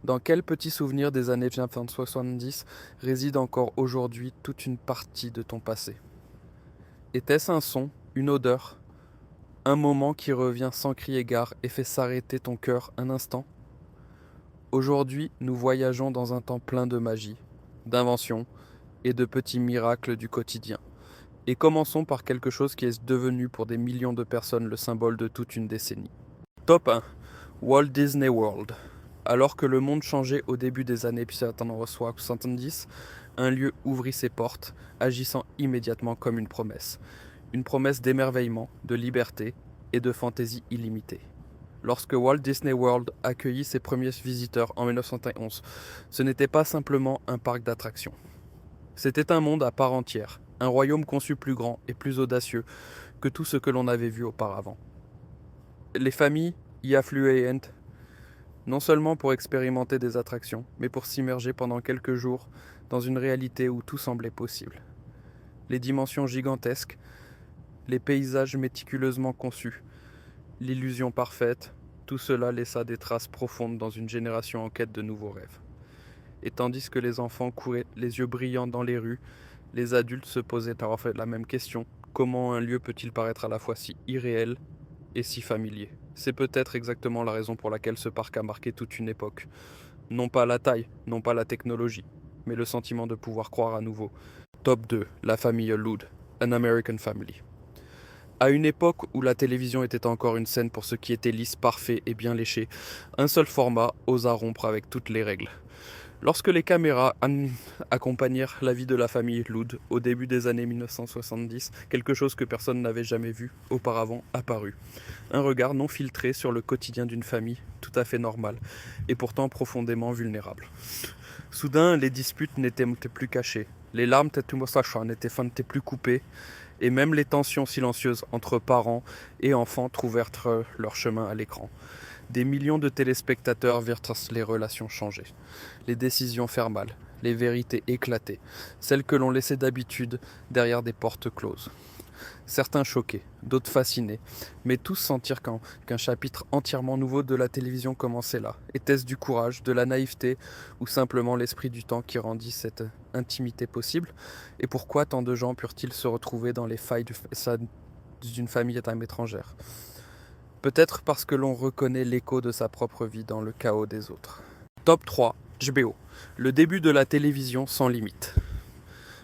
Dans quel petit souvenir des années 1970 réside encore aujourd'hui toute une partie de ton passé? Était-ce un son, une odeur, un moment qui revient sans crier gare et fait s'arrêter ton cœur un instant? Aujourd'hui, nous voyageons dans un temps plein de magie, d'inventions et de petits miracles du quotidien. Et commençons par quelque chose qui est devenu pour des millions de personnes le symbole de toute une décennie. Top 1. Walt Disney World. Alors que le monde changeait au début des années 1970, un lieu ouvrit ses portes, agissant immédiatement comme une promesse. Une promesse d'émerveillement, de liberté et de fantaisie illimitée. Lorsque Walt Disney World accueillit ses premiers visiteurs en 1911, ce n'était pas simplement un parc d'attractions. C'était un monde à part entière, un royaume conçu plus grand et plus audacieux que tout ce que l'on avait vu auparavant. Les familles y affluaient non seulement pour expérimenter des attractions, mais pour s'immerger pendant quelques jours dans une réalité où tout semblait possible. Les dimensions gigantesques, les paysages méticuleusement conçus, l'illusion parfaite, tout cela laissa des traces profondes dans une génération en quête de nouveaux rêves. Et tandis que les enfants couraient les yeux brillants dans les rues, les adultes se posaient en fait la même question: comment un lieu peut-il paraître à la fois si irréel et si familier? C'est peut-être exactement la raison pour laquelle ce parc a marqué toute une époque. Non pas la taille, non pas la technologie, mais le sentiment de pouvoir croire à nouveau. Top 2. La famille Loud, An American Family. À une époque où la télévision était encore une scène pour ceux qui étaient lisses, parfaits et bien léchés, un seul format osa rompre avec toutes les règles. Lorsque les caméras accompagnèrent la vie de la famille Loud au début des années 1970, quelque chose que personne n'avait jamais vu auparavant apparut. Un regard non filtré sur le quotidien d'une famille tout à fait normale et pourtant profondément vulnérable. Soudain, les disputes n'étaient plus cachées, les larmes n'étaient plus coupées, et même les tensions silencieuses entre parents et enfants trouvèrent leur chemin à l'écran. Des millions de téléspectateurs virent les relations changer, les décisions faire mal, les vérités éclater, celles que l'on laissait d'habitude derrière des portes closes. Certains choqués, d'autres fascinés, mais tous sentirent qu'un chapitre entièrement nouveau de la télévision commençait là. Était-ce du courage, de la naïveté, ou simplement l'esprit du temps qui rendit cette intimité possible? Et pourquoi tant de gens purent-ils se retrouver dans les failles d'une famille étrangère? Peut-être parce que l'on reconnaît l'écho de sa propre vie dans le chaos des autres. Top 3. HBO. Le début de la télévision sans limite.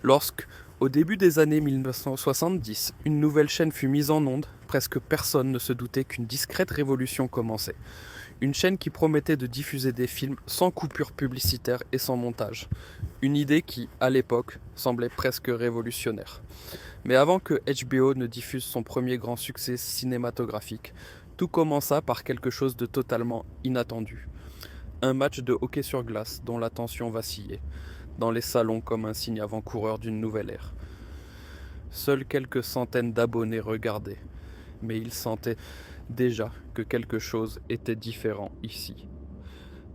Lorsque, au début des années 1970, une nouvelle chaîne fut mise en onde, presque personne ne se doutait qu'une discrète révolution commençait. Une chaîne qui promettait de diffuser des films sans coupure publicitaire et sans montage. Une idée qui, à l'époque, semblait presque révolutionnaire. Mais avant que HBO ne diffuse son premier grand succès cinématographique, tout commença par quelque chose de totalement inattendu. Un match de hockey sur glace dont la tension vacillait, dans les salons comme un signe avant-coureur d'une nouvelle ère. Seules quelques centaines d'abonnés regardaient, mais ils sentaient déjà que quelque chose était différent ici.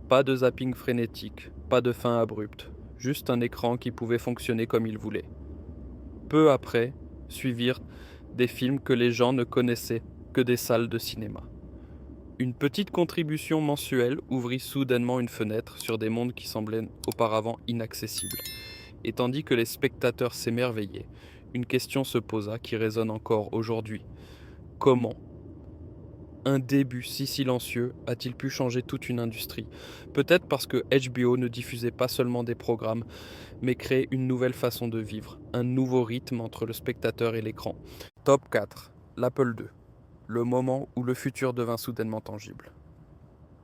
Pas de zapping frénétique, pas de fin abrupte, juste un écran qui pouvait fonctionner comme il voulait. Peu après, suivirent des films que les gens ne connaissaient que des salles de cinéma. Une petite contribution mensuelle ouvrit soudainement une fenêtre sur des mondes qui semblaient auparavant inaccessibles. Et tandis que les spectateurs s'émerveillaient, une question se posa qui résonne encore aujourd'hui. Comment un début si silencieux a-t-il pu changer toute une industrie? Peut-être parce que HBO ne diffusait pas seulement des programmes, mais créait une nouvelle façon de vivre, un nouveau rythme entre le spectateur et l'écran. Top 4. L'Apple II. Le moment où le futur devint soudainement tangible.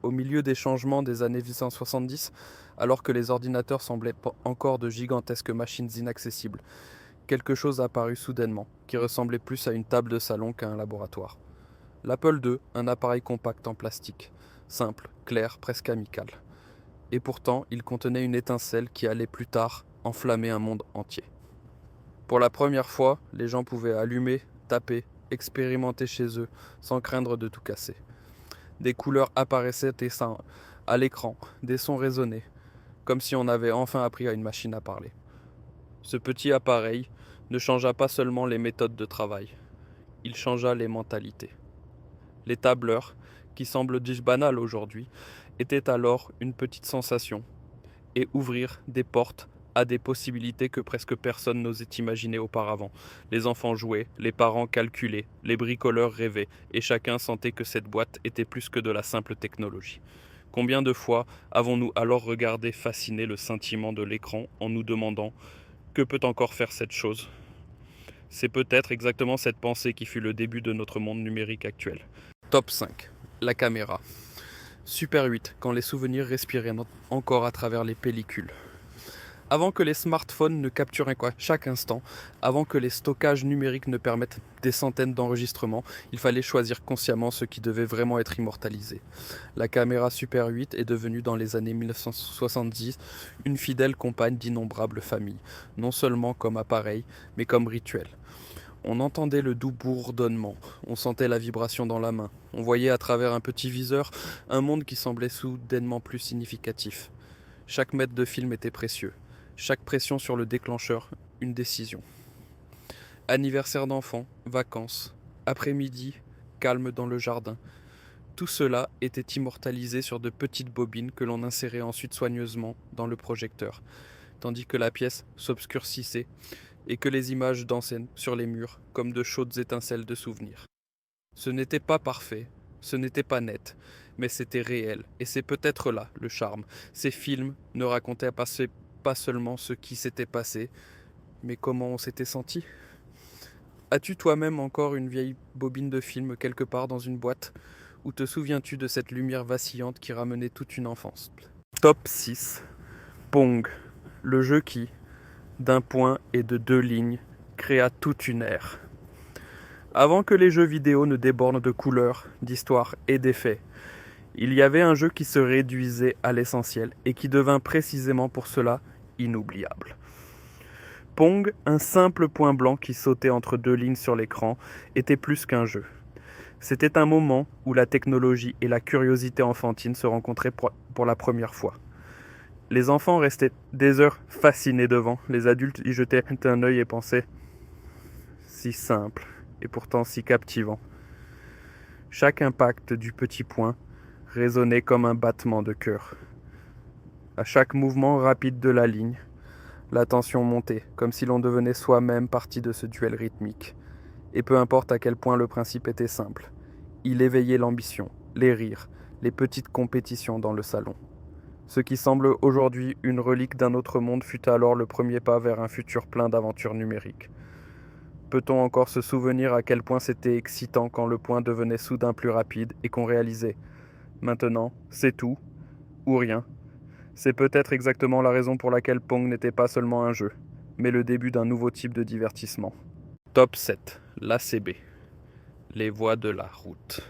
Au milieu des changements des années 1970, alors que les ordinateurs semblaient encore de gigantesques machines inaccessibles, quelque chose apparut soudainement, qui ressemblait plus à une table de salon qu'à un laboratoire. L'Apple II, un appareil compact en plastique, simple, clair, presque amical. Et pourtant, il contenait une étincelle qui allait plus tard enflammer un monde entier. Pour la première fois, les gens pouvaient allumer, taper, expérimenter chez eux, sans craindre de tout casser. Des couleurs apparaissaient à l'écran, des sons résonnaient, comme si on avait enfin appris à une machine à parler. Ce petit appareil ne changea pas seulement les méthodes de travail, il changea les mentalités. Les tableurs, qui semblent banales aujourd'hui, était alors une petite sensation, et ouvrir des portes à des possibilités que presque personne n'osait imaginer auparavant. Les enfants jouaient, les parents calculaient, les bricoleurs rêvaient, et chacun sentait que cette boîte était plus que de la simple technologie. Combien de fois avons-nous alors regardé fasciné le scintillement de l'écran en nous demandant que peut encore faire cette chose ? C'est peut-être exactement cette pensée qui fut le début de notre monde numérique actuel. Top 5. La caméra. Super 8, quand les souvenirs respiraient encore à travers les pellicules. Avant que les smartphones ne capturent chaque instant, avant que les stockages numériques ne permettent des centaines d'enregistrements, il fallait choisir consciemment ce qui devait vraiment être immortalisé. La caméra Super 8 est devenue dans les années 1970 une fidèle compagne d'innombrables familles, non seulement comme appareil, mais comme rituel. On entendait le doux bourdonnement, on sentait la vibration dans la main, on voyait à travers un petit viseur un monde qui semblait soudainement plus significatif. Chaque mètre de film était précieux. Chaque pression sur le déclencheur, une décision. Anniversaire d'enfant, vacances, après-midi, calme dans le jardin. Tout cela était immortalisé sur de petites bobines que l'on insérait ensuite soigneusement dans le projecteur, tandis que la pièce s'obscurcissait et que les images dansaient sur les murs comme de chaudes étincelles de souvenirs. Ce n'était pas parfait, ce n'était pas net, mais c'était réel, et c'est peut-être là le charme. Ces films ne racontaient pas seulement ce qui s'était passé, mais comment on s'était senti. As-tu toi-même encore une vieille bobine de film quelque part dans une boîte, ou te souviens-tu de cette lumière vacillante qui ramenait toute une enfance ? Top 6. Pong, le jeu qui, d'un point et de 2 lignes, créa toute une ère. Avant que les jeux vidéo ne débordent de couleurs, d'histoires et d'effets, il y avait un jeu qui se réduisait à l'essentiel et qui devint précisément pour cela inoubliable. Pong, un simple point blanc qui sautait entre 2 lignes sur l'écran, était plus qu'un jeu. C'était un moment où la technologie et la curiosité enfantine se rencontraient pour la première fois. Les enfants restaient des heures fascinés devant, les adultes y jetaient un œil et pensaient « si simple et pourtant si captivant ». Chaque impact du petit point résonnait comme un battement de cœur. À chaque mouvement rapide de la ligne, la tension montait, comme si l'on devenait soi-même partie de ce duel rythmique. Et peu importe à quel point le principe était simple, il éveillait l'ambition, les rires, les petites compétitions dans le salon. Ce qui semble aujourd'hui une relique d'un autre monde fut alors le premier pas vers un futur plein d'aventures numériques. Peut-on encore se souvenir à quel point c'était excitant quand le point devenait soudain plus rapide et qu'on réalisait « maintenant, c'est tout ou rien ». C'est peut-être exactement la raison pour laquelle Pong n'était pas seulement un jeu, mais le début d'un nouveau type de divertissement. Top 7. L'ACB. Les voies de la route.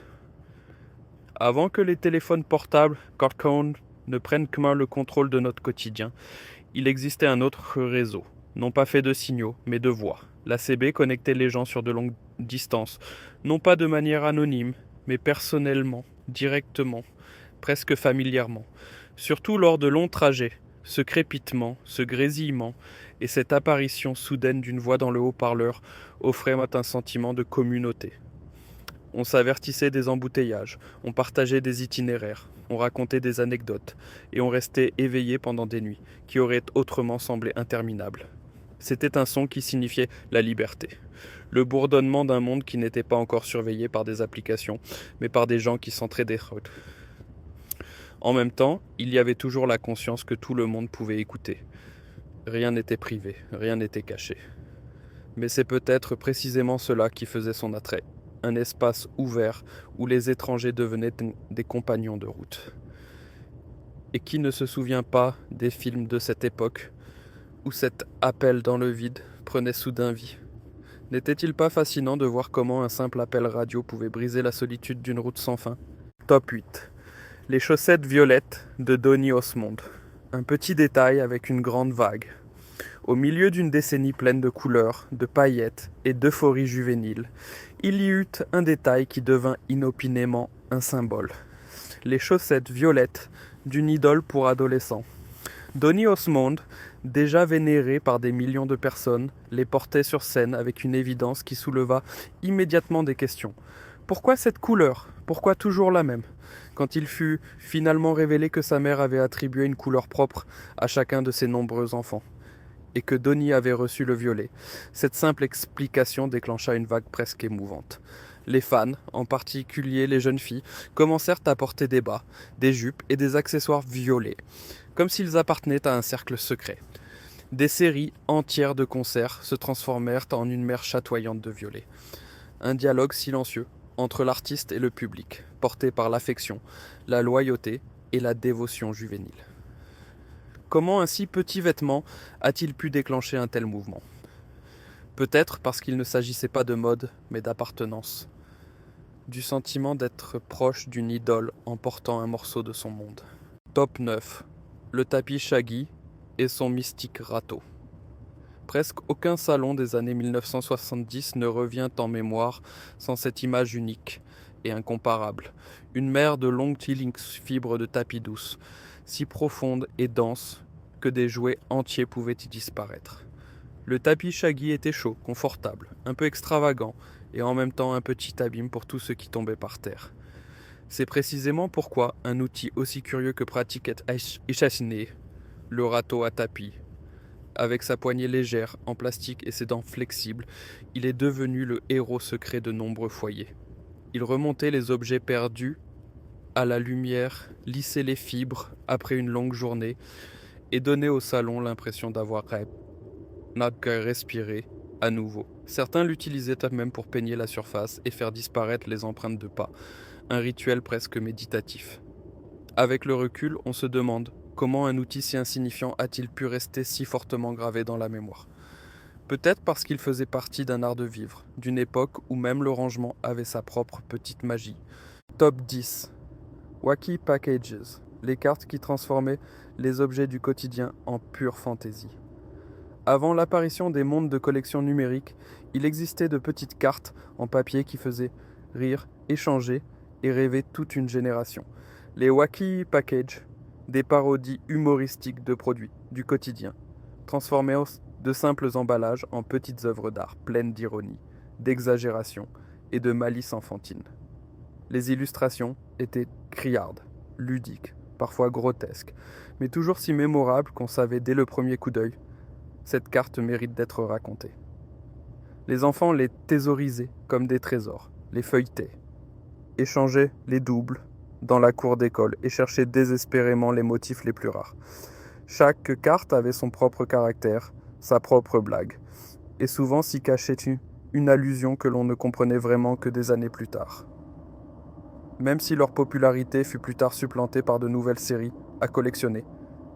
Avant que les téléphones portables, Cardcone, ne prennent qu'en main le contrôle de notre quotidien, il existait un autre réseau, non pas fait de signaux, mais de voix. L'ACB connectait les gens sur de longues distances, non pas de manière anonyme, mais personnellement, directement, presque familièrement. Surtout lors de longs trajets, ce crépitement, ce grésillement et cette apparition soudaine d'une voix dans le haut-parleur offraient un sentiment de communauté. On s'avertissait des embouteillages, on partageait des itinéraires, on racontait des anecdotes, et on restait éveillé pendant des nuits, qui auraient autrement semblé interminables. C'était un son qui signifiait la liberté, le bourdonnement d'un monde qui n'était pas encore surveillé par des applications, mais par des gens qui s'entraidaient. En même temps, il y avait toujours la conscience que tout le monde pouvait écouter. Rien n'était privé, rien n'était caché. Mais c'est peut-être précisément cela qui faisait son attrait. Un espace ouvert où les étrangers devenaient des compagnons de route. Et qui ne se souvient pas des films de cette époque où cet appel dans le vide prenait soudain vie ? N'était-il pas fascinant de voir comment un simple appel radio pouvait briser la solitude d'une route sans fin ? Top 8. Les chaussettes violettes de Donny Osmond. Un petit détail avec une grande vague. Au milieu d'une décennie pleine de couleurs, de paillettes et d'euphorie juvénile, il y eut un détail qui devint inopinément un symbole. Les chaussettes violettes d'une idole pour adolescents. Donny Osmond, déjà vénéré par des millions de personnes, les portait sur scène avec une évidence qui souleva immédiatement des questions. Pourquoi cette couleur? Pourquoi toujours la même? Quand il fut finalement révélé que sa mère avait attribué une couleur propre à chacun de ses nombreux enfants, et que Donnie avait reçu le violet, cette simple explication déclencha une vague presque émouvante. Les fans, en particulier les jeunes filles, commencèrent à porter des bas, des jupes et des accessoires violets, comme s'ils appartenaient à un cercle secret. Des séries entières de concerts se transformèrent en une mer chatoyante de violet. Un dialogue silencieux entre l'artiste et le public, porté par l'affection, la loyauté et la dévotion juvénile. Comment un si petit vêtement a-t-il pu déclencher un tel mouvement? Peut-être parce qu'il ne s'agissait pas de mode, mais d'appartenance, du sentiment d'être proche d'une idole en portant un morceau de son monde. Top 9. Le tapis Shaggy et son mystique râteau. Presque aucun salon des années 1970 ne revient en mémoire sans cette image unique et incomparable. Une mer de longues fibres de tapis douce, si profonde et dense que des jouets entiers pouvaient y disparaître. Le tapis Shaggy était chaud, confortable, un peu extravagant et en même temps un petit abîme pour tout ce qui tombait par terre. C'est précisément pourquoi un outil aussi curieux que pratique et chastiné, le râteau à tapis, avec sa poignée légère en plastique et ses dents flexibles, il est devenu le héros secret de nombreux foyers. Il remontait les objets perdus à la lumière, lissait les fibres après une longue journée et donnait au salon l'impression d'avoir respiré à nouveau. Certains l'utilisaient même pour peigner la surface et faire disparaître les empreintes de pas, un rituel presque méditatif. Avec le recul, on se demande comment un outil si insignifiant a-t-il pu rester si fortement gravé dans la mémoire. Peut-être parce qu'il faisait partie d'un art de vivre, d'une époque où même le rangement avait sa propre petite magie. Top 10. Wacky Packages, les cartes qui transformaient les objets du quotidien en pure fantaisie. Avant l'apparition des mondes de collection numérique, il existait de petites cartes en papier qui faisaient rire, échanger et rêver toute une génération. Les Wacky Packages, des parodies humoristiques de produits du quotidien, transformés de simples emballages en petites œuvres d'art pleines d'ironie, d'exagération et de malice enfantine. Les illustrations étaient criardes, ludiques, parfois grotesques, mais toujours si mémorables qu'on savait dès le premier coup d'œil, cette carte mérite d'être racontée. Les enfants les thésaurisaient comme des trésors, les feuilletaient, échangeaient les doubles dans la cour d'école et cherchaient désespérément les motifs les plus rares. Chaque carte avait son propre caractère, sa propre blague, et souvent s'y cachait une allusion que l'on ne comprenait vraiment que des années plus tard. Même si leur popularité fut plus tard supplantée par de nouvelles séries à collectionner,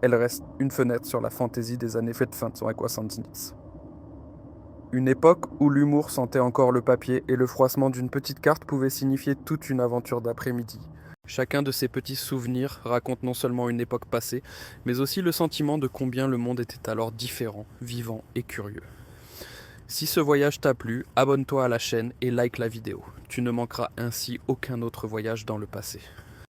elle reste une fenêtre sur la fantaisie des années fin 70. Une époque où l'humour sentait encore le papier et le froissement d'une petite carte pouvait signifier toute une aventure d'après-midi. Chacun de ces petits souvenirs raconte non seulement une époque passée, mais aussi le sentiment de combien le monde était alors différent, vivant et curieux. Si ce voyage t'a plu, abonne-toi à la chaîne et like la vidéo. Tu ne manqueras ainsi aucun autre voyage dans le passé.